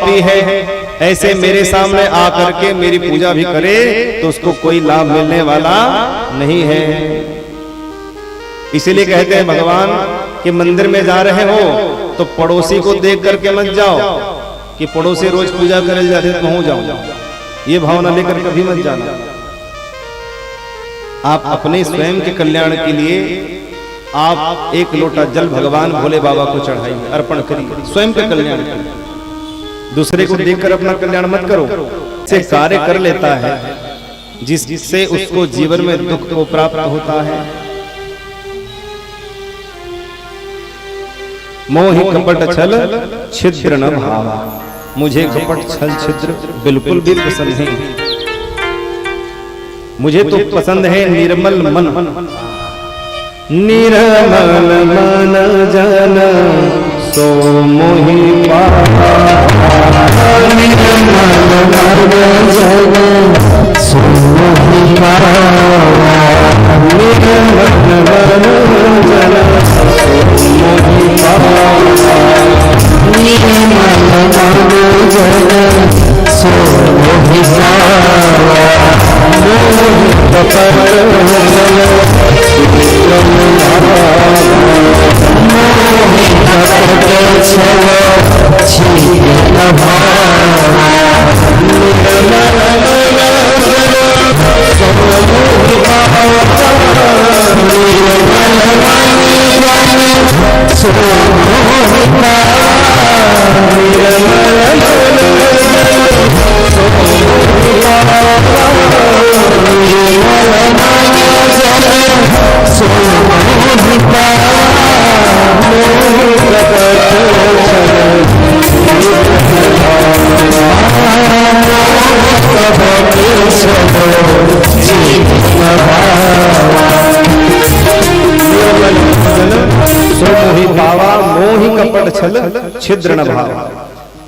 पापी है, ऐसे मेरे सामने आकर के मेरी पूजा भी करे तो उसको कोई लाभ मिलने वाला नहीं है। इसीलिए कहते हैं भगवान कि मंदिर में जा रहे हो तो पड़ोसी को देख करके मत जाओ कि पड़ोसी रोज पूजा करे जाते तो हो जाऊं, ये भावना लेकर कभी मत जाना। आप अपने स्वयं के कल्याण के लिए आप एक लोटा जल भगवान भोले बाबा को चढ़ाइए, अर्पण करिए स्वयं के कल्याण के लिए। दूसरे को देखकर अपना कल्याण मत करो। से कार्य कर लेता है जिससे उसको जीवन में दुख को प्राप्त होता है। मोहि कपट छल छिद्र न भावा, मुझे कपट छल छिद्र बिल्कुल भी पसंद नहीं। मुझे तो पसंद है निर्मल मन। निर्मल मन जन सो मोहि पावा, निर्मल मन जन सो मोहि पावा, निर्मल मन जन सो मोहि पावा, निर्मल मन जन सो मोहि पावा, मोहि कपट छिद्र न भाव।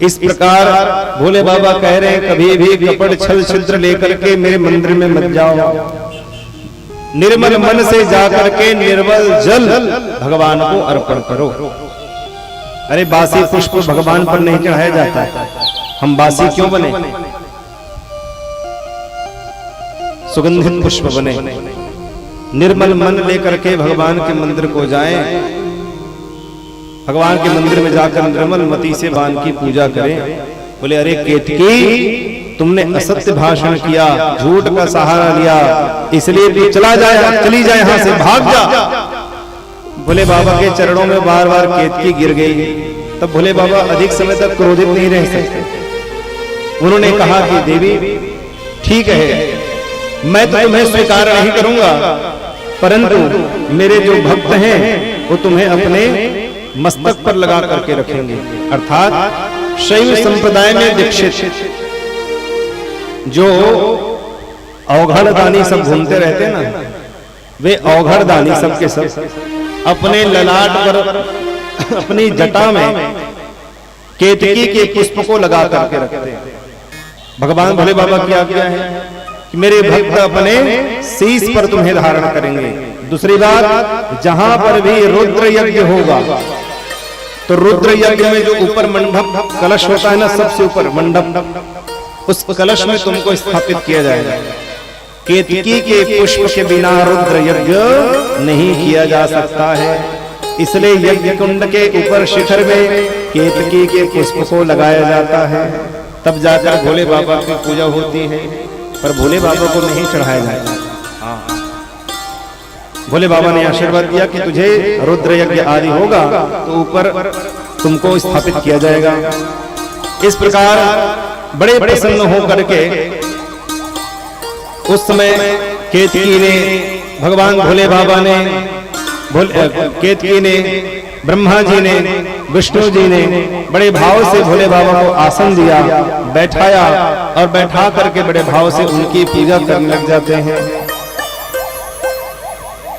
इस प्रकार भोले बाबा कह रहे हैं कभी भी कपट छल छिद्र लेकर के मेरे मंदिर में मत जाओ। निर्मल मन से जाकर के निर्मल जल भगवान को अर्पण करो। अरे बासी पुष्प भगवान पर नहीं चढ़ाया जाता है, हम बासी क्यों बने, सुगंधित पुष्प बने। निर्मल मन लेकर के भगवान के मंदिर को जाएं, भगवान के मंदिर में जाकर निर्मल मति से भगवान की पूजा करें। बोले अरे केतकी, तुमने असत्य भाषण किया, झूठ का सहारा लिया, इसलिए तू चली जा यहाँ से, भाग जा। भोले बाबा के चरणों में बार बार केतकी गिर गई। तब भोले बाबा अधिक समय तक क्रोधित नहीं रह सकते। उन्होंने कहा कि देवी ठीक है, मैं तो तुम्हें स्वीकार नहीं करूंगा, परंतु मेरे जो भक्त हैं वो तुम्हें अपने मस्तक पर लगा करके रखेंगे। अर्थात शैव संप्रदाय में दीक्षित जो अवघड़ दानी सब घूमते रहते हैं ना, वे अवघड़ दानी सब के सब अपने ललाट पर अपनी जटा में केतकी के पुष्प को लगा करके रखते हैं। भगवान भोले बाबा की आज्ञा है कि मेरे भक्त अपने शीश पर तुम्हें धारण करेंगे। दूसरी बात, जहां पर भी रुद्र यज्ञ होगा तो रुद्र यज्ञ में जो ऊपर मंडप कलश होता है ना, सबसे ऊपर मंडप, उस कलश में तुमको स्थापित किया जाएगा। केतकी के पुष्प के बिना रुद्र यज्ञ नहीं किया जा सकता है। इसलिए यज्ञ कुंड के ऊपर शिखर में केतकी के पुष्प को लगाया जाता है, तब जाकर भोले बाबा की पूजा होती है। पर भोले बाबा को नहीं चढ़ाया जाएगा। भोले बाबा ने आशीर्वाद दिया कि तुझे रुद्र यज्ञ आदि होगा तो ऊपर तुमको स्थापित किया जाएगा। इस प्रकार बड़े प्रसन्न होकर के उस समय केतकी ने, भगवान भोले बाबा ने, केतकी ने, ब्रह्मा जी ने, विष्णु जी ने बड़े भाव से भोले बाबा को आसन दिया, बैठाया और बैठा करके बड़े भाव से उनकी पूजा करने लग जाते हैं।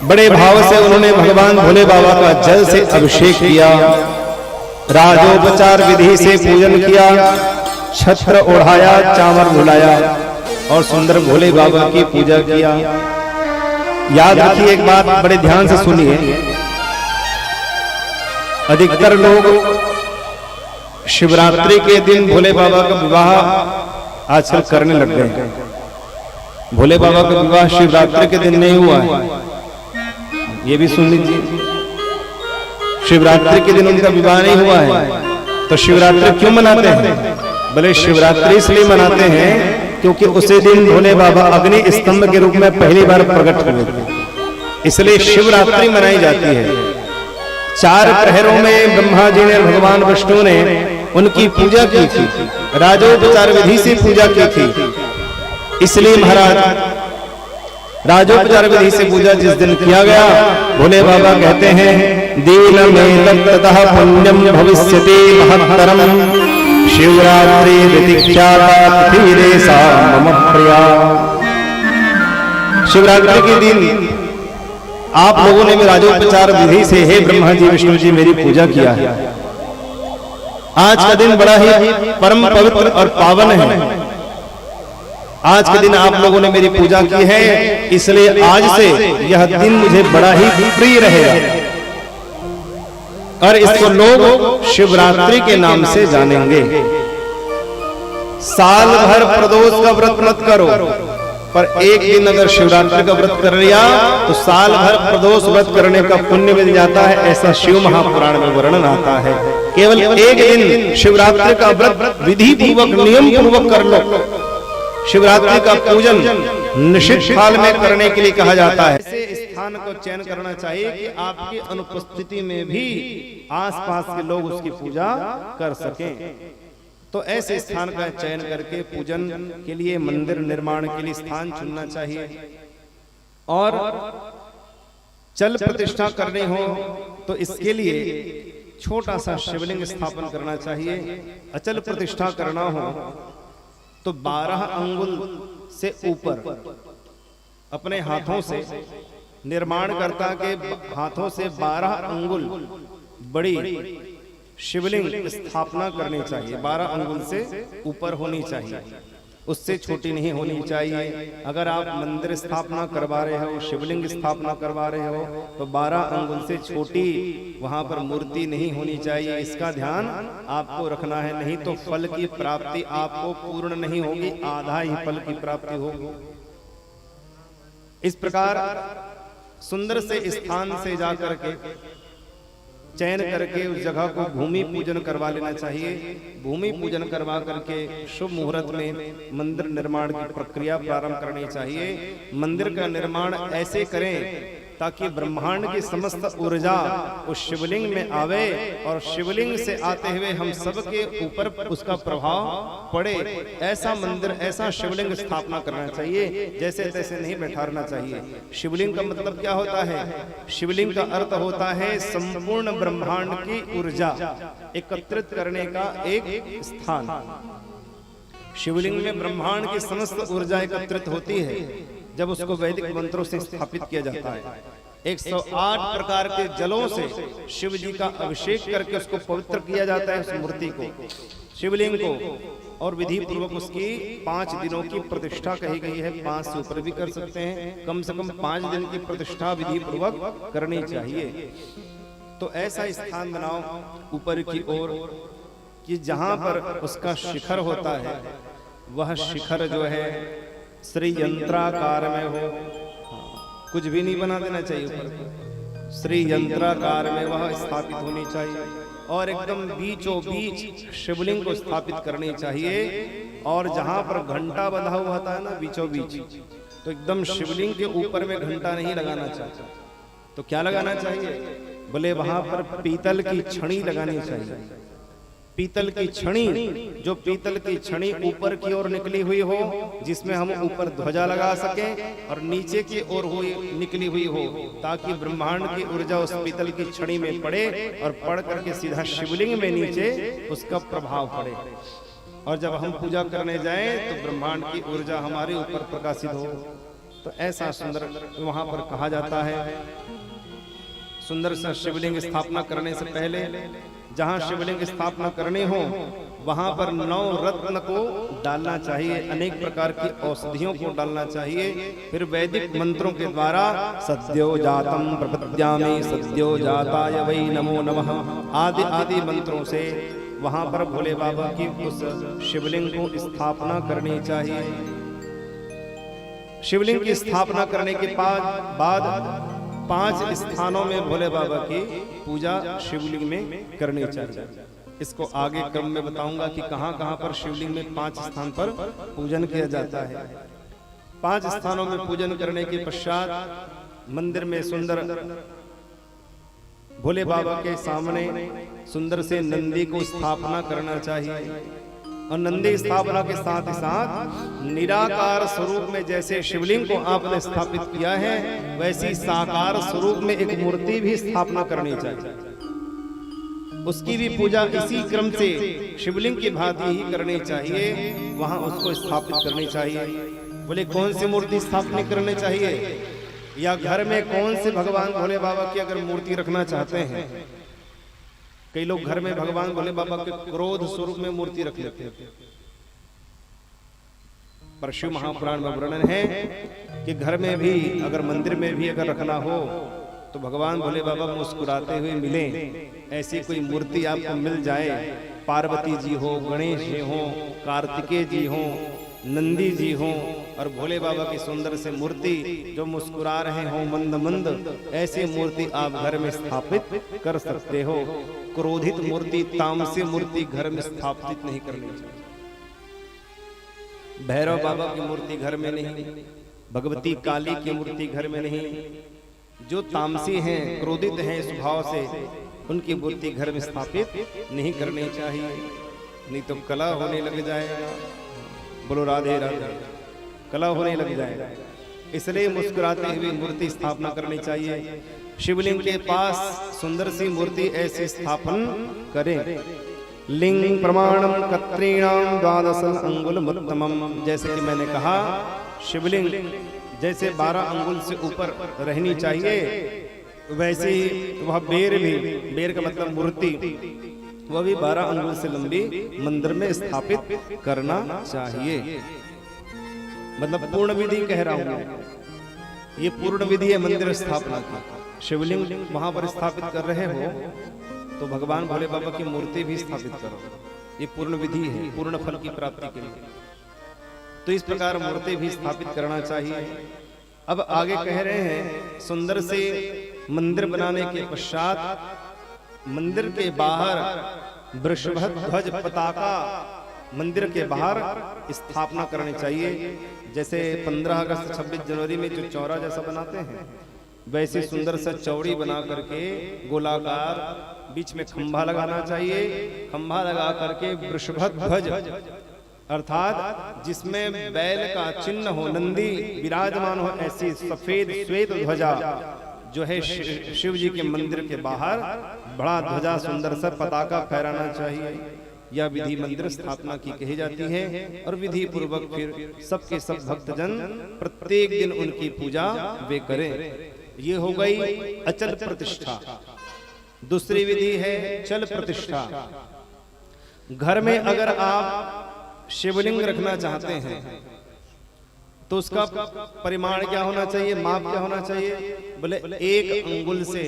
बड़े भाव से उन्होंने भगवान भोले बाबा का जल से अभिषेक किया, राजोपचार विधि से पूजन किया, छत्र ओढ़ाया, चावल बुलाया और सुंदर भोले बाबा की पूजा किया। याद रखिए एक बात, बड़े ध्यान से सुनिए। अधिकतर लोग शिवरात्रि के दिन भोले बाबा का विवाह आजकल करने लग गए। भोले बाबा का विवाह शिवरात्रि के दिन नहीं हुआ है, ये भी सुन लीजिए। शिवरात्रि के दिन उनका विवाह नहीं हुआ है। तो शिवरात्रि क्यों मनाते हैं? भले शिवरात्रि इसलिए मनाते हैं क्योंकि उसी दिन भोले बाबा अग्नि स्तंभ के रूप में पहली बार प्रकट हुए थे, इसलिए शिवरात्रि मनाई जाती है। 4 प्रहरों में ब्रह्मा जी ने, भगवान विष्णु ने उनकी पूजा की थी, राजोपचार विधि से पूजा की थी। इसलिए महाराज राजोपचार विधि से पूजा जिस दिन किया गया, भोले बाबा कहते हैं दीन में तत्तः पुण्यम भविष्यति महत्तरम शिवरात्रि ऋतिख्याता धीरे सा मम प्रिया। शिवरात्रि के दिन आप लोगों ने राजोपचार विधि से हे ब्रह्मा जी विष्णु जी मेरी पूजा किया है। आज का दिन बड़ा ही परम पवित्र और पावन है। आज के दिन आप लोगों ने मेरी पूजा की है, इसलिए आज से यह दिन मुझे बड़ा ही प्रिय रहेगा और इसको लोग शिवरात्रि के नाम से जानेंगे। साल भर प्रदोष का व्रत मत करो, पर एक दिन अगर शिवरात्रि का व्रत कर लिया तो साल भर प्रदोष व्रत करने का पुण्य मिल जाता है, ऐसा शिव महापुराण में वर्णन आता है। केवल एक दिन शिवरात्रि का व्रत विधि पूर्वक नियम पूर्वक कर लो। शिवरात्रि का पूजन निश्चित काल में करने के लिए कहा जाता है। ऐसे स्थान को चयन करना चाहिए कि आपकी अनुपस्थिति में भी आसपास के लोग उसकी पूजा कर सकें। तो ऐसे स्थान का चयन करके पूजन के लिए, मंदिर निर्माण के लिए स्थान चुनना चाहिए। और चल प्रतिष्ठा करनी हो तो इसके लिए छोटा सा शिवलिंग स्थापन करना चाहिए। अचल प्रतिष्ठा करना हो तो 12 अंगुल से ऊपर अपने हाथों से, निर्माणकर्ता के हाथों से 12 अंगुल बड़ी शिवलिंग स्थापना करनी चाहिए। 12 अंगुल से ऊपर होनी चाहिए, उससे छोटी नहीं होनी चाहिए। अगर आप मंदिर स्थापना करवा रहे हो, शिवलिंग स्थापना करवा रहे हो तो 12 अंगुल से छोटी वहां पर मूर्ति नहीं होनी चाहिए। इसका ध्यान आपको रखना है, नहीं तो फल की प्राप्ति आपको पूर्ण नहीं होगी, आधा ही फल की प्राप्ति होगी। इस प्रकार सुंदर से स्थान से जाकर के चयन करके उस जगह को भूमि पूजन करवा लेना चाहिए। भूमि पूजन करवा करके शुभ मुहूर्त में मंदिर निर्माण की प्रक्रिया प्रारंभ करनी चाहिए। मंदिर का निर्माण ऐसे करें ताकि ब्रह्मांड की समस्त ऊर्जा उस शिवलिंग में आवे और शिवलिंग से आते हुए हम सबके ऊपर उसका प्रभाव पड़े। ऐसा मंदिर, ऐसा शिवलिंग स्थापना करना चाहिए, जैसे तैसे नहीं बैठाना चाहिए। शिवलिंग का मतलब क्या होता है? शिवलिंग का अर्थ होता है संपूर्ण ब्रह्मांड की ऊर्जा एकत्रित करने का एक स्थान। शिवलिंग में ब्रह्मांड की समस्त ऊर्जा एकत्रित होती है जब उसको वैदिक मंत्रों से स्थापित किया जाता है। 108 प्रकार के जलों से शिव जी का अभिषेक करके उसको पवित्र किया जाता है, उस मूर्ति को, शिवलिंग को, और विधि पूर्वक उसकी 5 दिनों की प्रतिष्ठा कही गई है। 5 से ऊपर भी कर सकते हैं, कम से कम 5 दिन की प्रतिष्ठा विधि पूर्वक करनी चाहिए। तो ऐसा स्थान बनाओ ऊपर की ओर कि जहां पर उसका शिखर होता है, वह शिखर जो है श्री यंत्राकार में हो। कुछ भी नहीं बना देना चाहिए ऊपर, श्री यंत्राकार में वह स्थापित होनी चाहिए और एकदम बीचों बीच शिवलिंग को स्थापित करनी चाहिए। और जहां पर घंटा बंधा हुआ था ना बीचों बीच, तो एकदम शिवलिंग के ऊपर में घंटा नहीं लगाना चाहिए। तो क्या लगाना चाहिए? बोले वहां पर पीतल की छड़ी लगानी चाहिए। पीतल की छड़ी, जो पीतल की छड़ी ऊपर की ओर निकली हुई हो, जिसमें हम ऊपर ध्वजा लगा सकें, और नीचे की ओर हुई निकली हुई हो, ताकि ब्रह्मांड की ऊर्जा उस पीतल की छड़ी में पड़े और पड़ करके सीधा शिवलिंग में नीचे उसका प्रभाव पड़े। और जब हम पूजा करने जाएं तो ब्रह्मांड की ऊर्जा हमारे ऊपर प्रकाशित हो। तो ऐसा सुंदर वहां पर कहा जाता है। सुंदर सा शिवलिंग स्थापना करने से पहले जहां शिवलिंग स्थापना करनी हो वहां पर 9 रत्न को डालना चाहिए, अनेक प्रकार की औषधियों को डालना चाहिए। फिर वैदिक मंत्रों के द्वारा सद्यो जातम प्रपद्यामि, सद्यो जाताय वै नमो नमः आदि आदि मंत्रों से वहां पर भोले बाबा की उस शिवलिंग को स्थापना करनी चाहिए। शिवलिंग की स्थापना करने के बाद 5 स्थानों में भोले बाबा की पूजा शिवलिंग में करनी चाहिए। इसको आगे क्रम में बताऊंगा कि कहां कहां पर शिवलिंग में 5 स्थान पर पूजन किया जाता है। 5 स्थानों में पूजन करने के पश्चात मंदिर में सुंदर भोले बाबा के सामने सुंदर से नंदी को स्थापना करना चाहिए। और नंदी स्थापना के साथ ही साथ निराकार स्वरूप में जैसे शिवलिंग को आपने स्थापित किया है वैसी साकार स्वरूप में एक मूर्ति भी स्थापना करनी चाहिए। उसकी भी पूजा इसी क्रम से शिवलिंग की भांति ही करनी चाहिए, वहां उसको स्थापित करनी चाहिए। बोले कौन सी मूर्ति स्थापना करनी चाहिए, या घर में कौन से भगवान भोले बाबा की अगर मूर्ति रखना चाहते हैं। कई लोग घर में भगवान भोले बाबा के क्रोध स्वरूप में मूर्ति रख लेते हैं, पर शिव महापुराण में वर्णन है कि घर में भी अगर मंदिर में भी अगर रखना हो तो भगवान भोले बाबा मुस्कुराते हुए मिले, ऐसी कोई मूर्ति आपको मिल जाए, पार्वती जी हो, गणेश जी हो, कार्तिकेय जी हो, नंदी जी हो और भोले बाबा की सुंदर से मूर्ति जो मुस्कुरा रहे हो मंद मंद, ऐसी मूर्ति आप घर में स्थापित कर सकते हो। क्रोधित मूर्ति, तामसी मूर्ति घर में स्थापित नहीं करनी चाहिए। भैरव बाबा की मूर्ति घर में नहीं, भगवती काली की मूर्ति घर में नहीं। जो तामसी हैं, क्रोधित हैं स्वभाव से, उनकी मूर्ति घर में स्थापित नहीं करनी चाहिए, नहीं तो कला होने लग जाएगा। बोलो राधे राधे, कला होने लग जाएगा। इसलिए मुस्कुराते हुए मूर्ति स्थापना करनी चाहिए। शिवलिंग के पास सुंदर सी मूर्ति ऐसी स्थापन करें। लिंग प्रमाणम कत्रीणाम द्वादश अंगुलमुत्तमम, जैसे कि मैंने कहा शिवलिंग जैसे 12 अंगुल से ऊपर रहनी चाहिए, वैसे ही वह बेर भी, बेर का मतलब मूर्ति, वह भी 12 अंगुल से लंबी मंदिर में स्थापित करना चाहिए। मतलब पूर्ण विधि कह रहा हूं, ये पूर्ण विधि है मंदिर स्थापना की। शिवलिंग वहां पर स्थापित कर रहे हो तो भगवान भोले बाबा की मूर्ति भी स्थापित करो, ये पूर्ण विधि है पूर्ण फल की प्राप्ति के लिए। तो इस प्रकार मूर्ति भी स्थापित करना चाहिए। अब आगे कह रहे हैं सुंदर से मंदिर बनाने के पश्चात मंदिर के बाहर वृषभध्वज पताका मंदिर के बाहर स्थापना करनी चाहिए। जैसे 15 अगस्त 26 जनवरी में जो चौरा जैसा बनाते हैं, वैसे सुंदर सा चौड़ी बना करके गोलाकार बीच में खंभा लगाना चाहिए। खंभा लगा करके वृषभध्वज अर्थात जिसमें बैल का चिन्ह हो, नंदी विराजमान हो, ऐसी सफेद श्वेत ध्वजा जो है शिव जी के मंदिर के बाहर बड़ा ध्वजा सुंदर सा पताका फहराना चाहिए। यह विधि मंदिर स्थापना की कही जाती है और विधि पूर्वक फिर सबके सब भक्तजन प्रत्येक दिन उनकी पूजा वे करें। ये हो गई अचल प्रतिष्ठा। दूसरी विधि है चल प्रतिष्ठा। घर में अगर आप शिवलिंग रखना चाहते हैं तो उसका परिमाण क्या होना चाहिए, माप क्या होना चाहिए? बोले 1 अंगुल से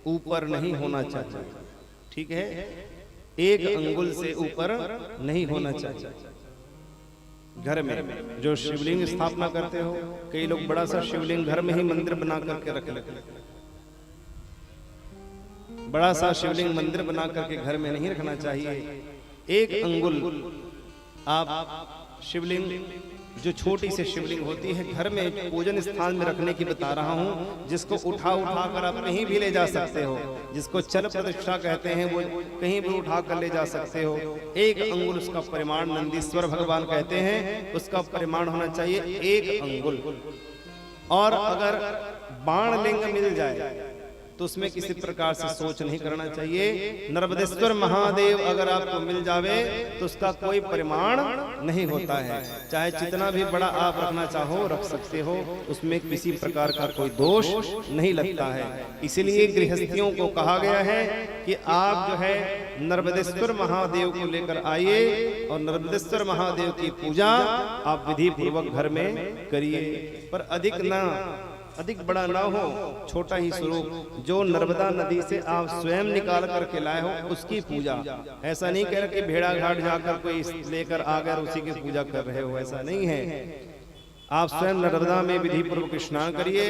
ऊपर नहीं होना चाहिए। ठीक है, 1 अंगुल से ऊपर नहीं होना चाहिए। घर में जो शिवलिंग स्थापना करते हो, कई लोग बड़ा सा शिवलिंग घर में ही मंदिर बना करके रख लेते हैं। बड़ा सा शिवलिंग मंदिर बना करके घर में नहीं रखना चाहिए। 1 अंगुल आप शिवलिंग, जो छोटी सी शिवलिंग होती है घर में पूजन स्थान में रखने की बता रहा हूं, जिसको उठा कर आप कहीं भी ले जा सकते हो, जिसको चल प्रतिष्ठा कहते हैं, वो कहीं भी उठा कर ले जा सकते हो। 1 अंगुल उसका परिमाण, नंदीश्वर भगवान कहते हैं, उसका परिमाण होना चाहिए 1 अंगुल। और अगर बाण लिंग मिल जाए तो उसमें किसी प्रकार से सोच नहीं करना चाहिए। नर्मदेश्वर महादेव अगर आपको मिल जावे तो उसका कोई परिमाण नहीं होता है, चाहे जितना भी बड़ा आप रखना चाहो रख सकते हो, उसमें किसी प्रकार का कोई दोष नहीं लगता है। इसीलिए गृहस्थियों को कहा गया है कि आप जो है नर्मदेश्वर महादेव को लेकर आइए और नर्मदेश्वर महादेव की पूजा आप विधि पूर्वक घर में करिए, पर अधिक ना अधिक बड़ा ना हो, छोटा ही स्वरूप, जो नर्मदा नदी से आप स्वयं निकाल करके लाए हो उसकी पूजा। ऐसा नहीं कह रहे कि भेड़ा घाट जाकर कोई लेकर आ गए उसी की पूजा कर रहे हो, ऐसा नहीं है। आप स्वयं नर्मदा में विधि पूर्वक स्नान करिए।